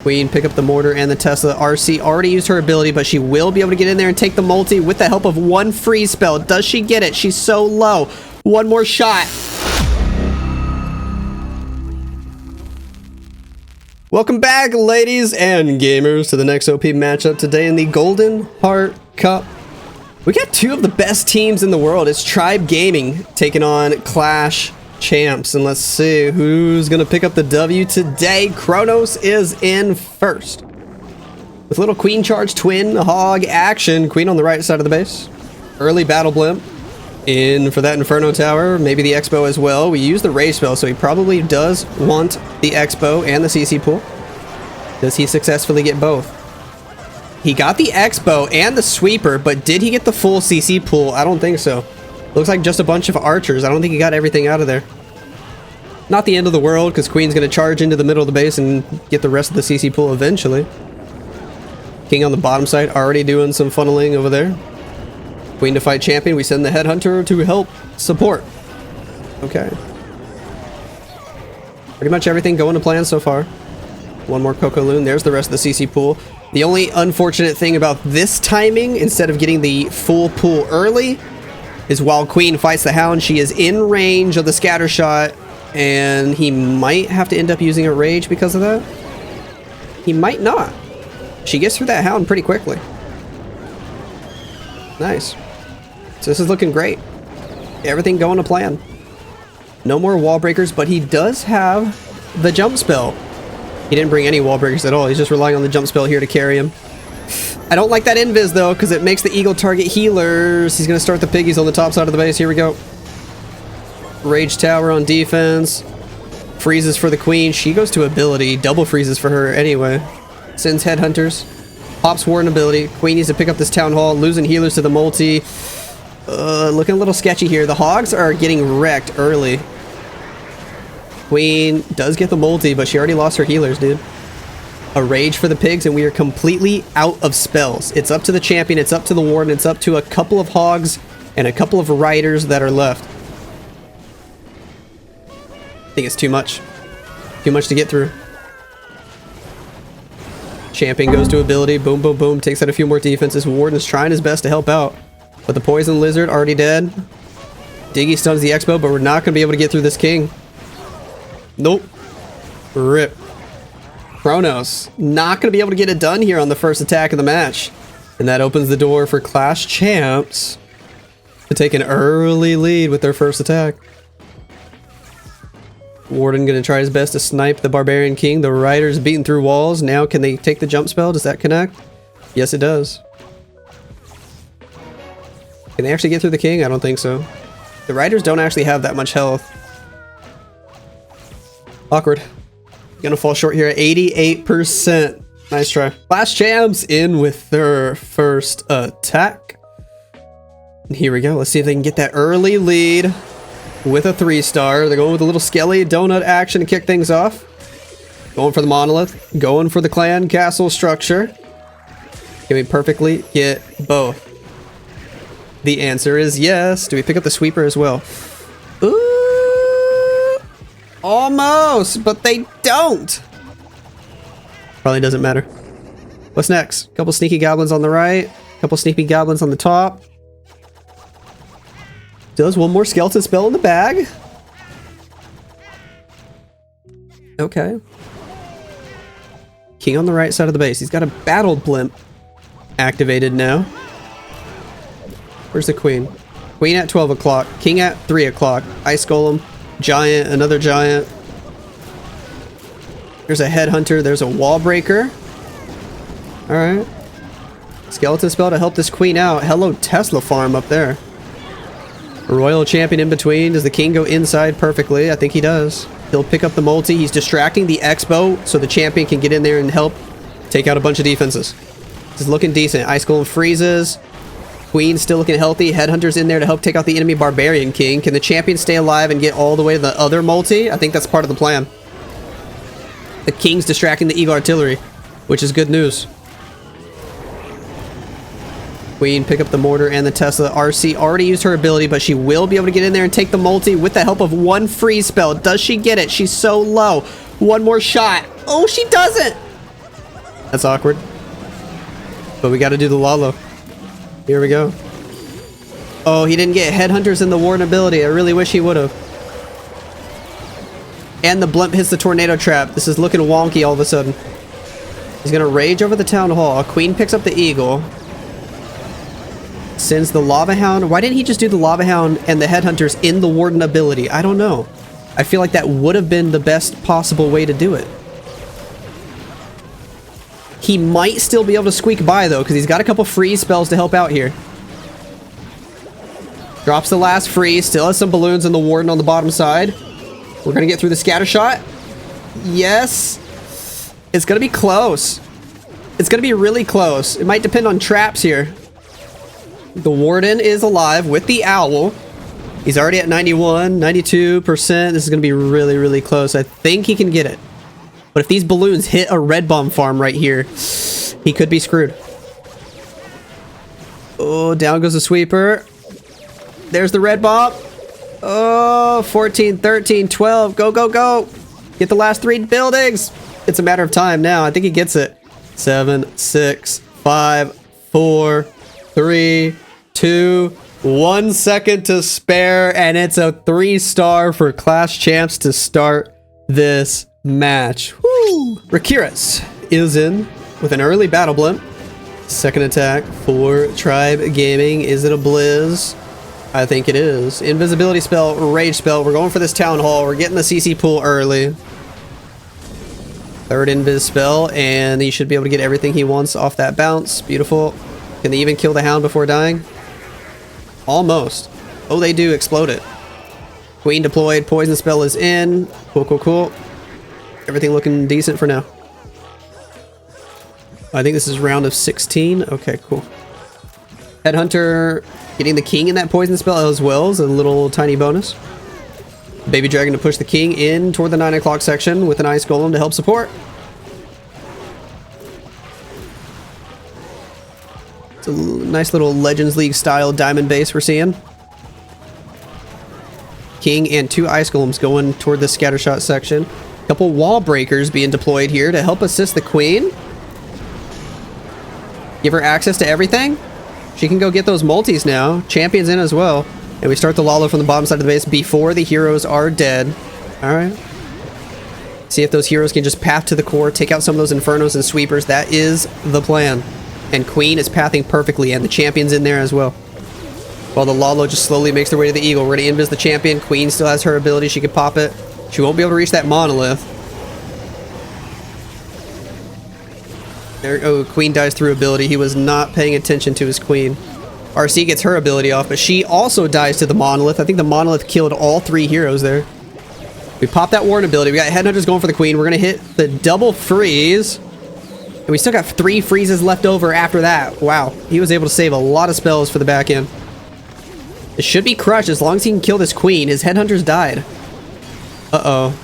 Queen, pick up the mortar and the Tesla. RC already used her ability, but she will be able to get in there and take the multi with the help of one freeze spell. Does she get it? She's so low. One more shot. Welcome back, ladies and gamers, to the next OP matchup today in the Golden Heart Cup. We got two of the best teams in the world. It's Tribe Gaming taking on Clash Champs, and let's see who's gonna pick up the W today. Kronos is in first with little Queen charge twin hog action. Queen on the right side of the base. Early battle blimp in for that Inferno Tower, maybe the Expo as well. We use the rage spell, so he probably does want the Expo and the CC pool. Does he successfully get both? He got the Expo and the sweeper, but did he get the full CC pool? I don't think so. Looks like just a bunch of archers. I don't think he got everything out of there. Not the end of the world, because Queen's going to charge into the middle of the base and get the rest of the CC pool eventually. King on the bottom side already doing some funneling over there. Queen to fight champion. We send the headhunter to help support. Okay. Pretty much everything going to plan so far. One more Coco Loon. There's the rest of the CC pool. The only unfortunate thing about this timing, instead of getting the full pool early, is while Queen fights the Hound, she is in range of the scatter shot, and he might have to end up using a rage because of that. He might not. She gets through that Hound pretty quickly. Nice. So this is looking great. Everything going to plan. No more wall breakers, but he does have the jump spell. He didn't bring any wall breakers at all. He's just relying on the jump spell here to carry him. I don't like that invis though, because it makes the eagle target healers. He's going to start the piggies on the top side of the base. Here we go. Rage tower on defense. Freezes for the Queen. She goes to ability. Double freezes for her anyway. Sends headhunters. Pops warden ability. Queen needs to pick up this town hall. Losing healers to the multi. Looking a little sketchy here. The hogs are getting wrecked early. Queen does get the multi, but she already lost her healers, dude. A rage for the pigs, and we are completely out of spells. It's up to the champion, it's up to the warden, it's up to a couple of hogs and a couple of riders that are left. I think it's too much. Too much to get through. Champion goes to ability. Boom, boom, boom. Takes out a few more defenses. Warden is trying his best to help out. But the poison lizard already dead. Diggy stuns the Expo, but we're not going to be able to get through this king. Nope. Rip. Kronos not going to be able to get it done here on the first attack of the match. And that opens the door for Clash Champs to take an early lead with their first attack. Warden going to try his best to snipe the Barbarian King. The Riders beating through walls. Now can they take the jump spell? Does that connect? Yes, it does. Can they actually get through the King? I don't think so. The Riders don't actually have that much health. Awkward. Gonna fall short here at 88%. Nice try. Clash Champs in with their first attack. And here we go. Let's see if they can get that early lead with a 3-star. They're going with a little skelly donut action to kick things off. Going for the monolith. Going for the clan castle structure. Can we perfectly get both? The answer is yes. Do we pick up the sweeper as well? Ooh, almost, but they don't. Probably doesn't matter. What's next? Couple sneaky goblins on the right. Couple sneaky goblins on the top. Does one more skeleton spell in the bag. Okay. King on the right side of the base. He's got a battle blimp activated now. Where's the Queen? Queen at 12 o'clock. King at 3 o'clock. Ice Golem. Giant. Another giant. There's a headhunter. There's a wall breaker. Alright. Skeleton spell to help this Queen out. Hello Tesla farm up there. A royal champion in between. Does the King go inside perfectly? I think he does. He'll pick up the multi. He's distracting the Expo so the champion can get in there and help take out a bunch of defenses. This is looking decent. Ice Golem freezes. Queen still looking healthy. Headhunter's in there to help take out the enemy Barbarian King. Can the champion stay alive and get all the way to the other multi? I think that's part of the plan. The King's distracting the Eagle Artillery, which is good news. Queen, pick up the mortar and the Tesla. RC already used her ability, but she will be able to get in there and take the multi with the help of one freeze spell. Does she get it? She's so low. One more shot. Oh, she doesn't. That's awkward. But we got to do the Lalo. Here we go. Oh, he didn't get Headhunters in the Warden ability. I really wish he would have. And the blimp hits the tornado trap. This is looking wonky all of a sudden. He's going to rage over the Town Hall. Queen picks up the Eagle. Sends the Lava Hound. Why didn't he just do the Lava Hound and the Headhunters in the Warden ability? I don't know. I feel like that would have been the best possible way to do it. He might still be able to squeak by, though, because he's got a couple freeze spells to help out here. Drops the last freeze. Still has some balloons in the Warden on the bottom side. We're going to get through the scatter shot. Yes. It's going to be close. It's going to be really close. It might depend on traps here. The Warden is alive with the Owl. He's already at 91, 92%. This is going to be really, really close. I think he can get it. But if these balloons hit a red bomb farm right here, he could be screwed. Oh, down goes the sweeper. There's the red bomb. Oh, 14, 13, 12. Go, go, go. Get the last 3 buildings. It's a matter of time now. I think he gets it. 7, 6, 5, 4, 3, 2, 1 second to spare. And it's a 3-star for Clash Champs to start this match. Woo! Rakira's is in with an early battle blimp. Second attack for Tribe Gaming. Is it a Blizz? I think it is. Invisibility spell, rage spell. We're going for this Town Hall. We're getting the CC pool early. Third invis spell, and he should be able to get everything he wants off that bounce. Beautiful. Can they even kill the Hound before dying? Almost. Oh, they do explode it. Queen deployed. Poison spell is in. Cool, cool, cool. Everything looking decent for now. I think this is round of 16. Okay, cool. Headhunter getting the king in that poison spell as well is a little tiny bonus. Baby Dragon to push the king in toward the 9 o'clock section with an ice golem to help support. It's a nice little Legends League style diamond base we're seeing. King and 2 ice golems going toward the scattershot section. Couple wall breakers being deployed here to help assist the queen. Give her access to everything. She can go get those multis now. Champions in as well. And we start the Lalo from the bottom side of the base before the heroes are dead. Alright. See if those heroes can just path to the core, take out some of those Infernos and Sweepers. That is the plan. And Queen is pathing perfectly, and the champion's in there as well. While the Lalo just slowly makes their way to the Eagle. We're going to invis the champion. Queen still has her ability. She can pop it. She won't be able to reach that monolith. There, oh, Queen dies through ability. He was not paying attention to his Queen. RC gets her ability off, but she also dies to the monolith. I think the monolith killed all 3 heroes there. We pop that Warden ability. We got Headhunters going for the Queen. We're going to hit the double freeze. And we still got 3 freezes left over after that. Wow. He was able to save a lot of spells for the back end. It should be crushed as long as he can kill this Queen. His Headhunters died. Uh-oh.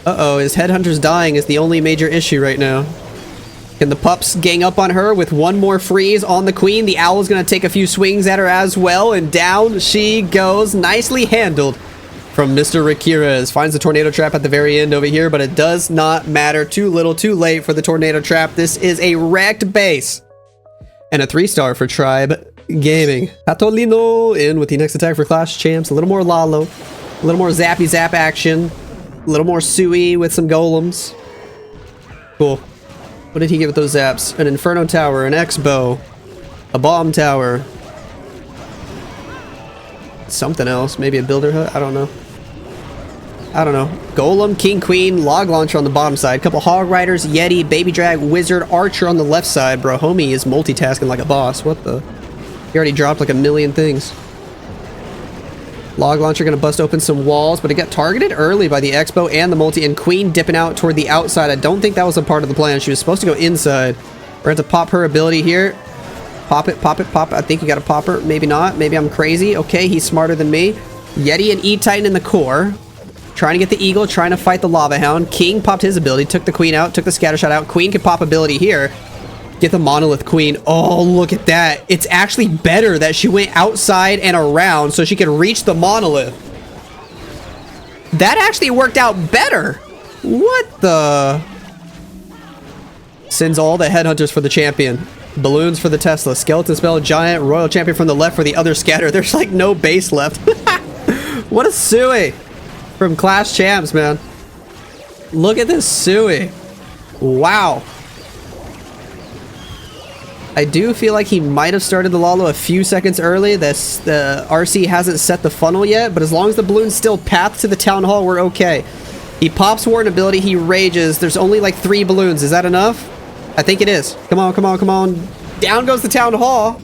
Uh-oh, his Headhunters dying is the only major issue right now. Can the pups gang up on her with 1 more freeze on the Queen? The Owl's going to take a few swings at her as well, and down she goes. Nicely handled from Mr. Rakira's. Finds the tornado trap at the very end over here, but it does not matter. Too little, too late for the tornado trap. This is a wrecked base. And a 3-star for Tribe Gaming. Patolino in with the next attack for Clash Champs. A little more Lalo. A little more zappy zap action. A little more Sui with some golems. Cool. What did he get with those zaps? An Inferno Tower, an X-Bow, a Bomb Tower. Something else. Maybe a Builder Hut? I don't know. I don't know. Golem, King, Queen, Log Launcher on the bottom side. Couple Hog Riders, Yeti, Baby Drag, Wizard, Archer on the left side. Bro, homie is multitasking like a boss. What the? He already dropped like a million things. Log Launcher gonna bust open some walls, but it got targeted early by the Expo and the multi, and Queen dipping out toward the outside. I don't think that was a part of the plan. She was supposed to go inside. We're going to pop her ability here. Pop it, pop it, pop it. I think you gotta pop her. Maybe not. Maybe I'm crazy. Okay, he's smarter than me. Yeti and E-Titan in the core. Trying to get the Eagle, trying to fight the Lava Hound. King popped his ability, took the Queen out, took the Scattershot out. Queen can pop ability here. Get the Monolith Queen. Oh, look at that. It's actually better that she went outside and around so she could reach the Monolith. That actually worked out better. What the? Sends all the headhunters for the champion. Balloons for the Tesla. Skeleton spell, giant, royal champion from the left for the other scatter. There's like no base left. What a Sui from Clash Champs, man. Look at this Sui. Wow. I do feel like he might have started the Lalo a few seconds early. The RC hasn't set the funnel yet, but as long as the balloon's still path to the town hall, we're okay. He pops Warden ability, he rages. There's only like 3 balloons. Is that enough? I think it is. Come on, come on, come on. Down goes the town hall.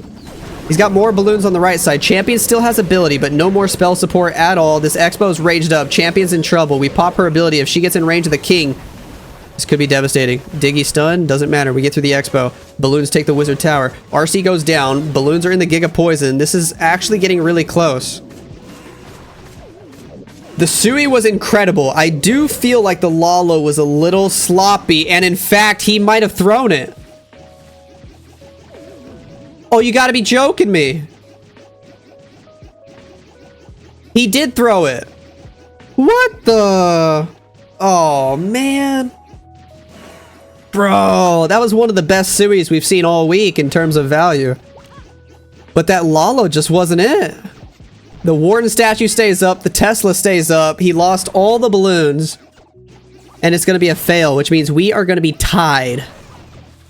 He's got more balloons on the right side. Champion still has ability, but no more spell support at all. This Expo's raged up. Champion's in trouble. We pop her ability. If she gets in range of the king, this could be devastating. Diggy stun, doesn't matter. We get through the Expo. Balloons take the wizard tower. RC goes down. Balloons are in the Giga Poison. This is actually getting really close. The Sui was incredible. I do feel like the Lalo was a little sloppy, and in fact, he might have thrown it. Oh, you gotta be joking me. He did throw it. What the? Oh, man. Bro, that was one of the best Suis we've seen all week in terms of value. But that Lalo just wasn't it. The Warden statue stays up. The Tesla stays up. He lost all the balloons. And it's going to be a fail, which means we are going to be tied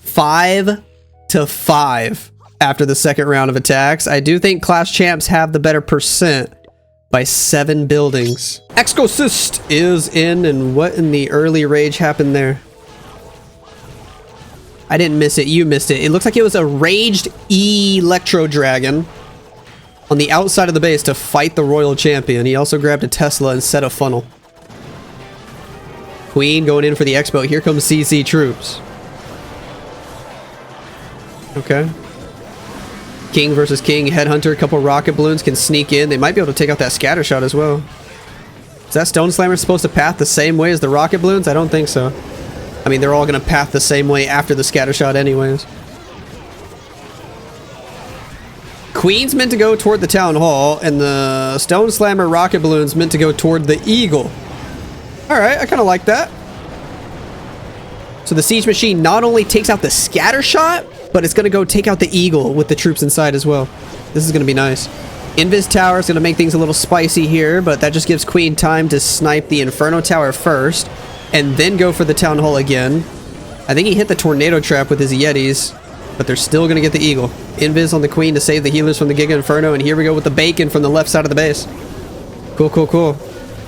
5-5 after the second round of attacks. I do think Clash Champs have the better percent by 7 buildings. Exorcist is in, and what in the early rage happened there? I didn't miss it. You missed it. It looks like it was a raged Electro Dragon on the outside of the base to fight the Royal Champion. He also grabbed a Tesla and set a funnel. Queen going in for the Expo. Here comes CC troops. Okay. King versus King. Headhunter. A couple rocket balloons can sneak in. They might be able to take out that scatter shot as well. Is that Stone Slammer supposed to path the same way as the rocket balloons? I don't think so. I mean, they're all going to path the same way after the scatter shot anyways. Queen's meant to go toward the town hall, and the Stone Slammer rocket balloon's meant to go toward the eagle. Alright, I kind of like that. So the siege machine not only takes out the scatter shot, but it's going to go take out the eagle with the troops inside as well. This is going to be nice. Invis Tower is going to make things a little spicy here, but that just gives Queen time to snipe the Inferno Tower first, and then go for the town hall again. I think he hit the tornado trap with his Yetis, but they're still going to get the eagle. Invis on the Queen to save the healers from the Giga Inferno, and here we go with the bacon from the left side of the base. Cool, cool, cool.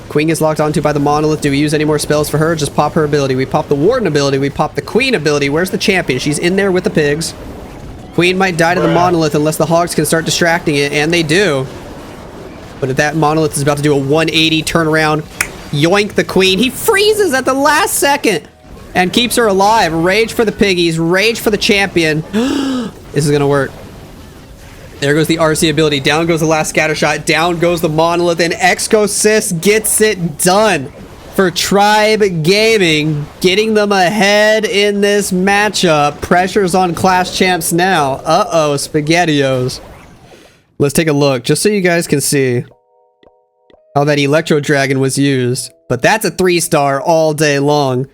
Queen gets locked onto by the monolith. Do we use any more spells for her? Just pop her ability. We pop the Warden ability. We pop the Queen ability. Where's the champion? She's in there with the pigs. Queen might die to the monolith unless the hogs can start distracting it, and they do. But if that monolith is about to do a 180 turnaround, yoink the Queen. He freezes at the last second and keeps her alive. Rage for the piggies. Rage for the champion. This is gonna work. There goes the RC ability. Down goes the last scatter shot. Down goes the monolith, and Exosys gets it done for Tribe Gaming, getting them ahead in this matchup. Pressure's on Clash Champs now. Uh-oh, SpaghettiOs. Let's take a look, just so you guys can see how that Electro Dragon was used. But that's a 3-star all day long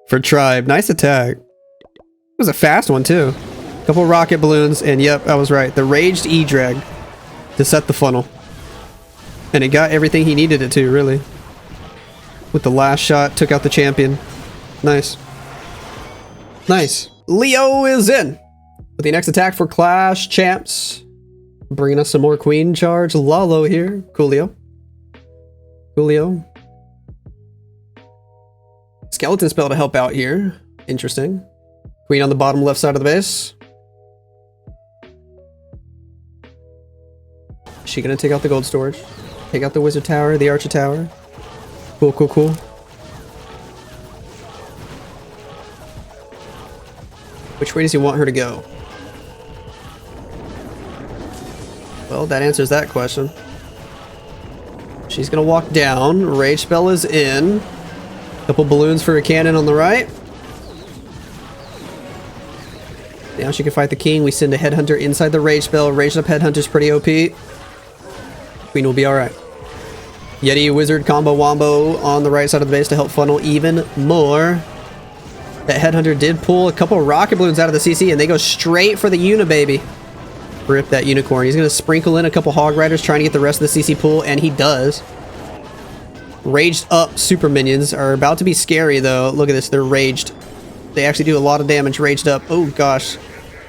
for Tribe. Nice attack. It was a fast one, too. Couple rocket balloons, and yep, I was right. The raged E-Drag to set the funnel. And it got everything he needed it to, really. With the last shot, took out the champion. Nice. Nice. Leo is in with the next attack for Clash Champs. Bringing us some more Queen charge. Lalo here. Coolio. Coolio. Skeleton spell to help out here. Interesting. Queen on the bottom left side of the base. Is she gonna take out the gold storage? Take out the wizard tower, the archer tower. Cool, cool, cool. Which way does he want her to go? Well, that answers that question. She's gonna walk down. Rage spell is in. Couple balloons for a cannon on the right. Now she can fight the king. We send a headhunter inside the rage spell. Raged up headhunter's pretty OP. Queen will be alright. Yeti wizard combo wombo on the right side of the base to help funnel even more. That Headhunter did pull a couple rocket balloons out of the CC, and they go straight for the Unibaby. Rip that unicorn. He's going to sprinkle in a couple Hog Riders trying to get the rest of the CC pool, and he does. Raged up super minions are about to be scary, though. Look at this. They're raged. They actually do a lot of damage raged up. Oh, gosh.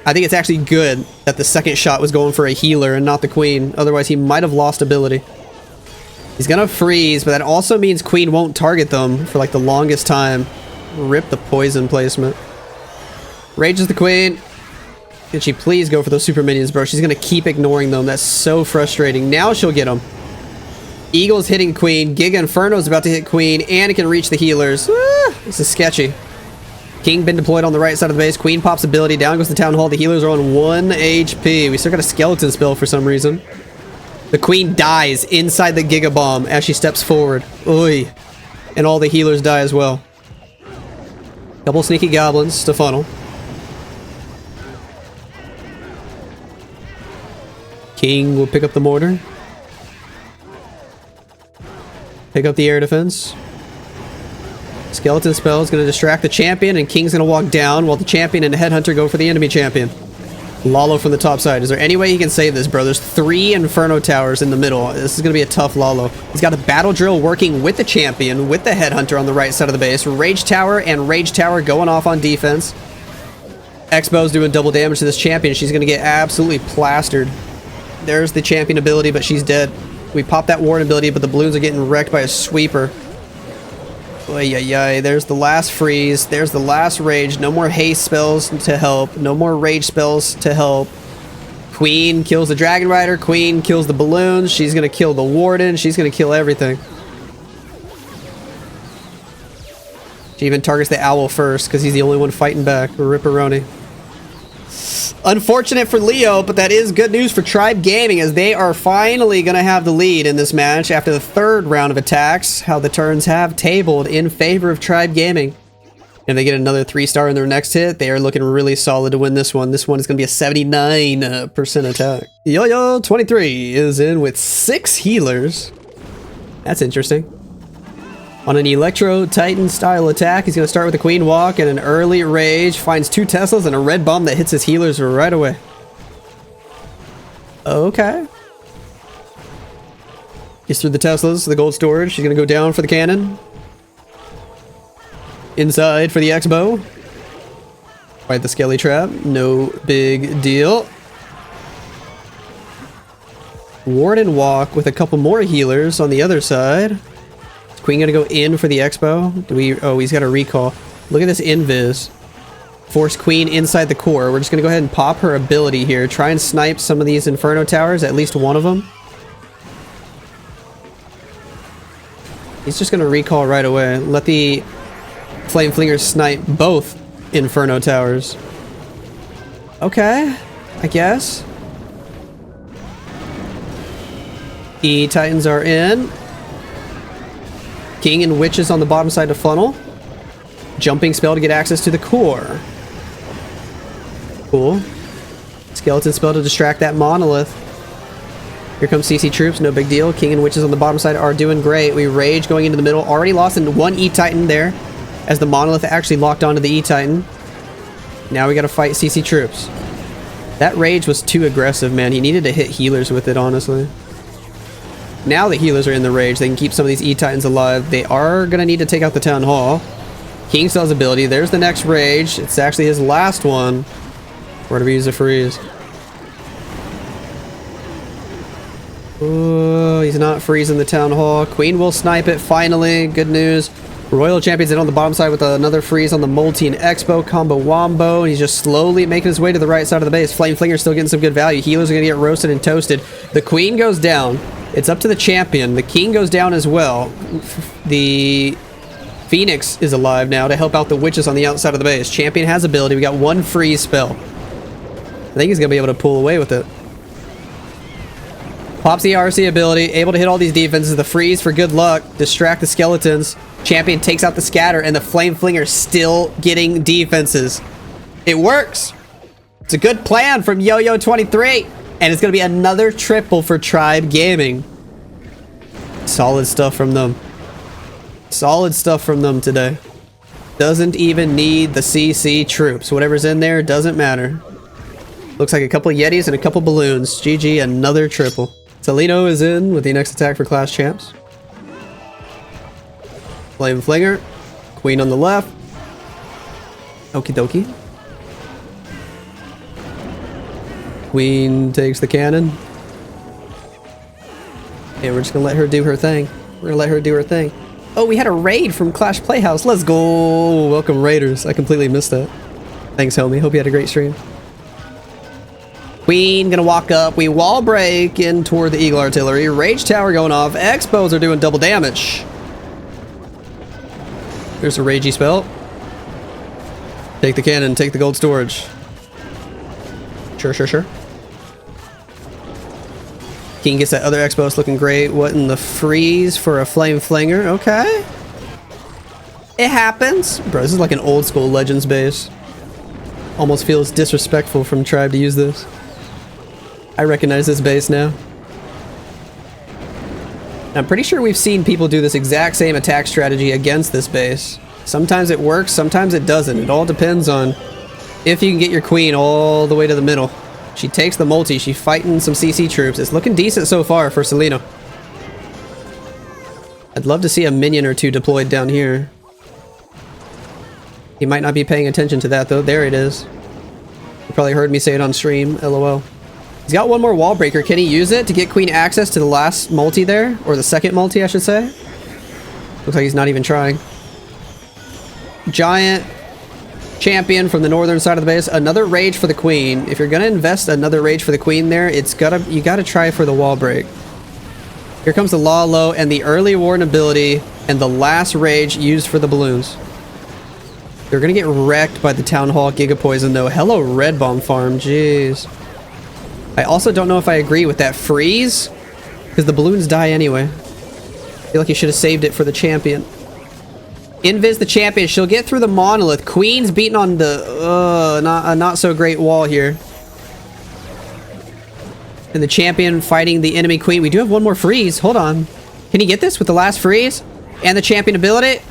I think it's actually good that the second shot was going for a healer and not the queen. Otherwise, he might have lost ability. He's going to freeze, but that also means queen won't target them for like the longest time. Rip the poison placement. Rages the queen. Can she please go for those super minions, bro? She's going to keep ignoring them. That's so frustrating. Now she'll get them. Eagle's hitting queen. Giga Inferno's about to hit queen, and it can reach the healers. This is sketchy. King been deployed on the right side of the base. Queen pops ability. Down goes the Town Hall. The healers are on 1 HP. We still got a skeleton spell for some reason. The queen dies inside the Giga Bomb as she steps forward. Oy. And all the healers die as well. Couple sneaky goblins to funnel. King will pick up the mortar. Pick up the air defense. Skeleton spell is going to distract the champion, and King's going to walk down while the champion and the Headhunter go for the enemy champion. Lalo from the top side. Is there any way he can save this, bro? There's 3 Inferno Towers in the middle. This is going to be a tough Lalo. He's got a Battle Drill working with the champion, with the Headhunter on the right side of the base. Rage Tower and Rage Tower going off on defense. Expo's doing double damage to this champion. She's going to get absolutely plastered. There's the champion ability, but she's dead. We popped that ward ability, but the balloons are getting wrecked by a sweeper. Oy, there's the last freeze. There's the last rage. No more haste spells to help. No more rage spells to help. Queen kills the Dragon Rider. Queen kills the balloons. She's going to kill the Warden. She's going to kill everything. She even targets the Owl first because he's the only one fighting back. Ripperoni. Unfortunate for Leo, but that is good news for Tribe Gaming, as they are finally going to have the lead in this match after the 3rd round of attacks. How the turns have tabled in favor of Tribe Gaming. If they get another 3-star in their next hit, they are looking really solid to win this one. This one is going to be a 79% attack. Yo-Yo23 is in with 6 healers. That's interesting. On an Electro Titan style attack, he's going to start with a Queen Walk and an early Rage. Finds 2 Teslas and a red bomb that hits his healers right away. Okay. He's through the Teslas, the gold storage. She's going to go down for the cannon. Inside for the X-Bow. Fight the Skelly Trap. No big deal. Warden Walk with a couple more healers on the other side. Queen gonna go in for the Expo. Oh, he's got a recall. Look at this invis. Force Queen inside the core. We're just gonna go ahead and pop her ability here. Try and snipe some of these Inferno Towers, at least one of them. He's just gonna recall right away. Let the Flame Flingers snipe both Inferno Towers. Okay, I guess. The Titans are in. King and Witches on the bottom side to funnel. Jumping spell to get access to the core. Cool. Skeleton spell to distract that monolith. Here comes CC troops, no big deal. King and Witches on the bottom side are doing great. We rage going into the middle. Already lost into 1 E-Titan there, as the monolith actually locked onto the E-Titan. Now we gotta fight CC troops. That rage was too aggressive, man. He needed to hit healers with it, honestly. Now the healers are in the rage, they can keep some of these E-Titans alive. They are going to need to take out the Town Hall. King still has ability. There's the next rage. It's actually his last one. We're going to use a freeze. Oh, he's not freezing the Town Hall. Queen will snipe it, finally. Good news. Royal Champion's in on the bottom side with another freeze on the Multi and Expo combo wombo. And he's just slowly making his way to the right side of the base. Flame Flinger's still getting some good value. Healers are going to get roasted and toasted. The Queen goes down. It's up to the champion. The King goes down as well. The Phoenix is alive now to help out the Witches on the outside of the base. Champion has ability. We got 1 freeze spell. I think he's going to be able to pull away with it. Pops the RC ability. Able to hit all these defenses. The freeze for good luck. Distract the skeletons. Champion takes out the scatter, and the Flame Flinger still getting defenses. It works. It's a good plan from Yo-Yo23. And it's going to be another triple for Tribe Gaming. Solid stuff from them. Solid stuff from them today. Doesn't even need the CC troops. Whatever's in there doesn't matter. Looks like a couple Yetis and a couple balloons. GG, another triple. Salino is in with the next attack for class champs. Flame Flinger. Queen on the left. Okie dokie. Queen takes the cannon. Okay, we're just gonna let her do her thing. We're gonna let her do her thing. Oh, we had a raid from Clash Playhouse. Let's go. Welcome, Raiders. I completely missed that. Thanks, homie. Hope you had a great stream. Queen gonna walk up. We wall break in toward the Eagle Artillery. Rage Tower going off. Expos are doing double damage. There's a ragey spell. Take the cannon. Take the gold storage. Sure, sure, sure. King gets that other Expos looking great. What in the freeze for a Flame Flinger? Okay. It happens. Bro, this is like an old school Legends base. Almost feels disrespectful from Tribe to use this. I recognize this base now. I'm pretty sure we've seen people do this exact same attack strategy against this base. Sometimes it works, sometimes it doesn't. It all depends on if you can get your queen all the way to the middle. She takes the multi, she's fighting some CC troops. It's looking decent so far for Salino. I'd love to see a minion or two deployed down here. He might not be paying attention to that though. There it is. You probably heard me say it on stream, LOL. He's got one more wall breaker. Can he use it to get queen access to the last multi there? Or the second multi, I should say. Looks like he's not even trying. Giant champion from the northern side of the base. Another rage for the queen. If you're gonna invest another rage for the queen there, you gotta try for the wall break. Here comes the Law Low and the early warden ability and the last rage used for the balloons. They're gonna get wrecked by the Town Hall Giga Poison though. Hello, Red Bomb Farm. Jeez. I also don't know if I agree with that freeze, because the balloons die anyway. I feel like you should have saved it for the champion. Invis the champion. She'll get through the monolith. Queen's beating on the not so great wall here. And the champion fighting the enemy queen. We do have one more freeze. Hold on. Can he get this with the last freeze? And the champion ability?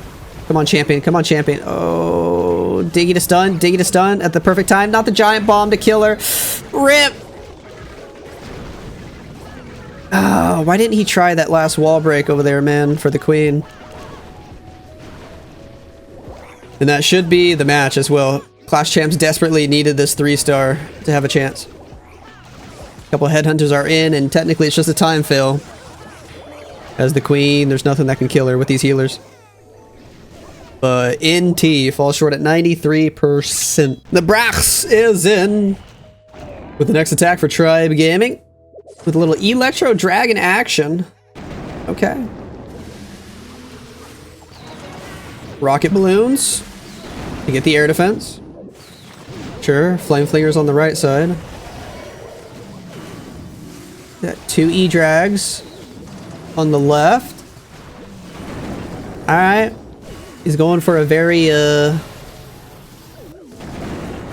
Come on, champion. Come on, champion. Oh, Diggy to stun. Diggy to stun at the perfect time. Not the giant bomb to kill her. RIP. Oh, why didn't he try that last wall break over there, man, for the queen? And that should be the match as well. Clash Champs desperately needed this 3-star to have a chance. A couple headhunters are in, and technically it's just a time fail. As the queen, there's nothing that can kill her with these healers. But NT falls short at 93%. The Brax is in with the next attack for Tribe Gaming. With a little Electro Dragon action. Okay. Rocket balloons. You get the air defense. Sure. Flame Flingers on the right side. Got 2 E-Drags on the left. Alright. He's going for a very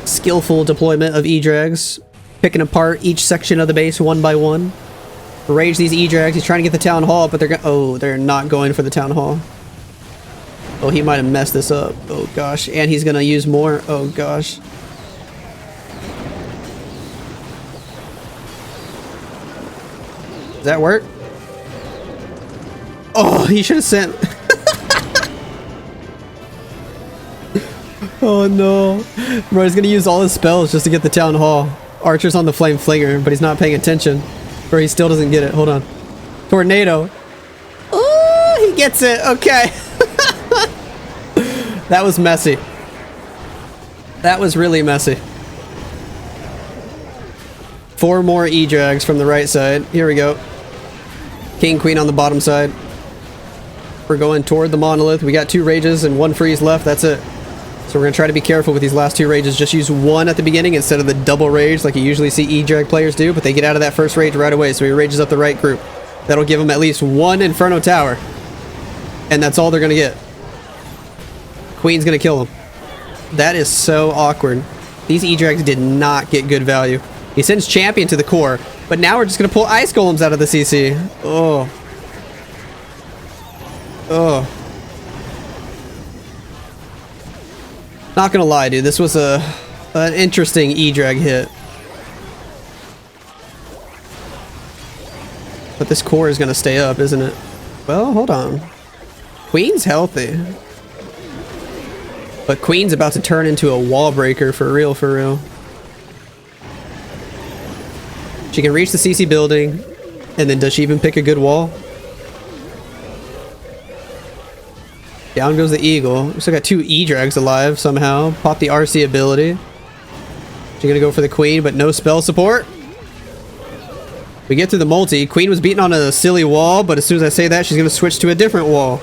skillful deployment of E-Drags. Picking apart each section of the base one by one. Rage these E-Drags. He's trying to get the Town Hall, but they're not going for the Town Hall. Oh, he might have messed this up. Oh gosh. And he's gonna use more. Oh gosh. Does that work? Oh, he should have sent... Oh no. Bro, he's gonna use all his spells just to get the Town Hall. Archer's on the Flame Flinger, but he's not paying attention. Or he still doesn't get it. Hold on. Tornado. Oh, he gets it. Okay. That was messy. That was really messy. 4 more E-Drags from the right side. Here we go. King, Queen on the bottom side. We're going toward the monolith. We got 2 rages and 1 freeze left. That's it. So we're going to try to be careful with these last 2 rages. Just use 1 at the beginning instead of the double rage like you usually see E-Drag players do, but they get out of that first rage right away, so he rages up the right group. That'll give them at least 1 Inferno Tower. And that's all they're going to get. Queen's going to kill them. That is so awkward. These E-Drags did not get good value. He sends Champion to the core, but now we're just going to pull Ice Golems out of the CC. Oh. Oh. Not gonna lie, dude. This was an interesting E-drag hit. But this core is gonna stay up, isn't it? Well, hold on. Queen's healthy. But Queen's about to turn into a wall breaker for real, for real. She can reach the CC building, and then does she even pick a good wall? Down goes the Eagle. We still got 2 E-drags alive somehow. Pop the RC ability. She's gonna go for the Queen, but no spell support. We get through the multi. Queen was beaten on a silly wall, but as soon as I say that, she's gonna switch to a different wall.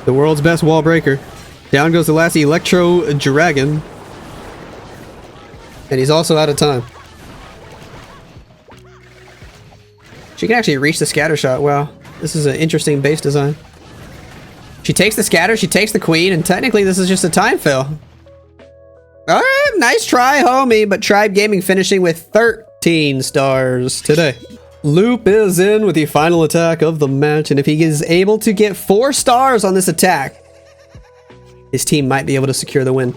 The world's best wall breaker. Down goes the last Electro Dragon. And he's also out of time. She can actually reach the scatter shot. Wow. This is an interesting base design. She takes the scatter, she takes the Queen, and technically this is just a time fail. Alright, nice try, homie, but Tribe Gaming finishing with 13 stars today. Loop is in with the final attack of the match, and if he is able to get 4 stars on this attack, his team might be able to secure the win.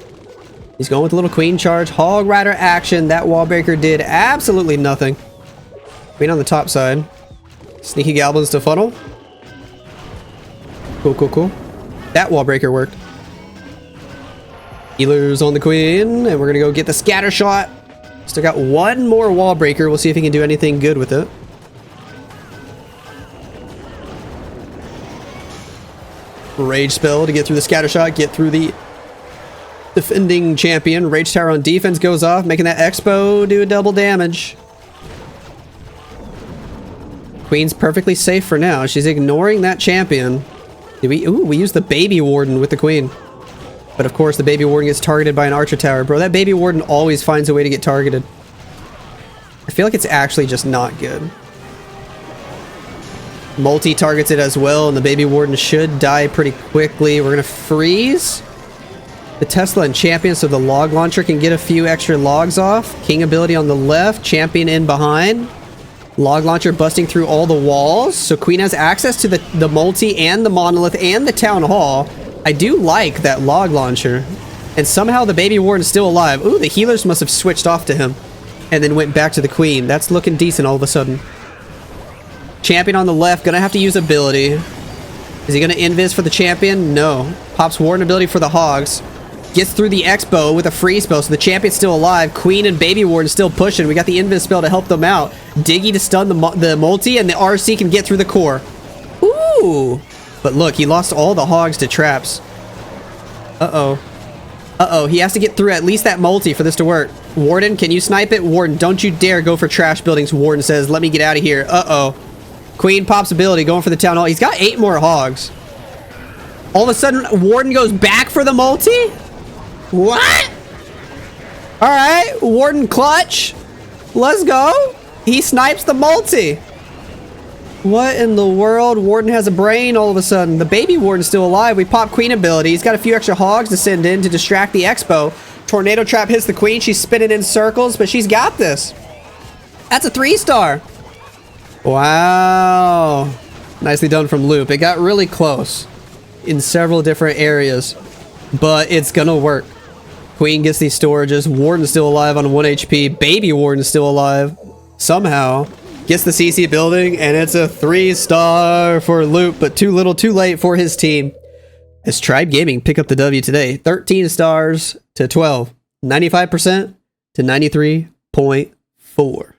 He's going with a little Queen charge, Hog Rider action. That wall breaker did absolutely nothing. Queen on the top side. Sneaky Goblins to funnel. Cool, cool, cool. That wall breaker worked. Healers on the Queen, and we're gonna go get the scatter shot. Still got 1 more wall breaker. We'll see if he can do anything good with it. Rage spell to get through the scatter shot, get through the defending champion. Rage tower on defense goes off, making that Expo do double damage. Queen's perfectly safe for now. She's ignoring that champion. Ooh, we used the Baby Warden with the Queen. But of course, the Baby Warden gets targeted by an Archer Tower. Bro, that Baby Warden always finds a way to get targeted. I feel like it's actually just not good. Multi targets it as well, and the Baby Warden should die pretty quickly. We're gonna freeze the Tesla and Champion so the log launcher can get a few extra logs off. King ability on the left, Champion in behind. Log launcher busting through all the walls, so Queen has access to the multi and the monolith and the town hall. I do like that log launcher. And somehow the Baby Warden's still alive. Ooh, the healers must have switched off to him and then went back to the Queen. That's looking decent all of a sudden. Champion on the left, gonna have to use ability. Is he gonna invis for the champion? No. Pops Warden ability for the Hogs. Gets through the Expo with a free spell, so the champion's still alive. Queen and Baby Warden still pushing. We got the invis spell to help them out. Diggy to stun the multi, and the RC can get through the core. Ooh! But look, he lost all the Hogs to traps. Uh-oh. Uh-oh, he has to get through at least that multi for this to work. Warden, can you snipe it? Warden, don't you dare go for trash buildings. Warden says, let me get out of here. Uh-oh. Queen pops ability, going for the town hall. He's got 8 more Hogs. All of a sudden, Warden goes back for the multi? What? Alright, Warden clutch. Let's go. He snipes the multi. What in the world? Warden has a brain all of a sudden. The Baby Warden's still alive. We pop Queen ability. He's got a few extra Hogs to send in to distract the Expo. Tornado Trap hits the Queen. She's spinning in circles, but she's got this. That's a 3-star. Wow. Nicely done from Loop. It got really close in several different areas, but it's gonna work. Queen gets these storages. Warden's still alive on 1 HP. Baby Warden's still alive. Somehow gets the CC building, and it's a 3-star for Loop, but too little too late for his team. As Tribe Gaming pick up the W today. 13 stars to 12. 95% to 93.4.